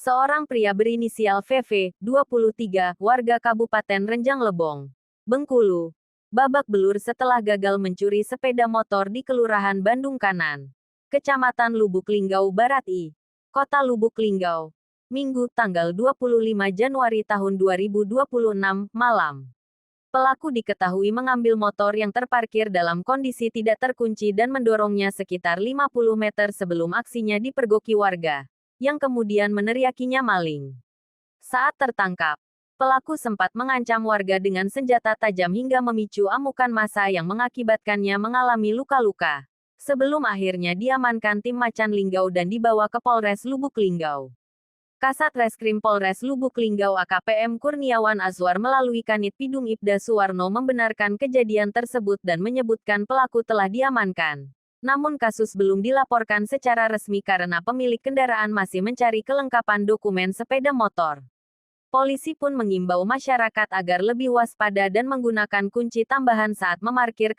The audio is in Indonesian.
Seorang pria berinisial VV, 23, warga Kabupaten Renjang Lebong, Bengkulu, babak belur setelah gagal mencuri sepeda motor di Kelurahan Bandung Kanan, Kecamatan Lubuk Linggau Barat Kota Lubuk Linggau, Minggu, tanggal 25 Januari tahun 2026, malam. Pelaku diketahui mengambil motor yang terparkir dalam kondisi tidak terkunci dan mendorongnya sekitar 50 meter sebelum aksinya dipergoki warga, yang kemudian meneriakinya maling. Saat tertangkap, pelaku sempat mengancam warga dengan senjata tajam hingga memicu amukan massa yang mengakibatkannya mengalami luka-luka. Sebelum akhirnya diamankan tim Macan Linggau dan dibawa ke Polres Lubuk Linggau. Kasat Reskrim Polres Lubuk Linggau AKPM Kurniawan Azwar melalui Kanit Pidum Ibda Suwarno membenarkan kejadian tersebut dan menyebutkan pelaku telah diamankan. Namun kasus belum dilaporkan secara resmi karena pemilik kendaraan masih mencari kelengkapan dokumen sepeda motor. Polisi pun mengimbau masyarakat agar lebih waspada dan menggunakan kunci tambahan saat memarkir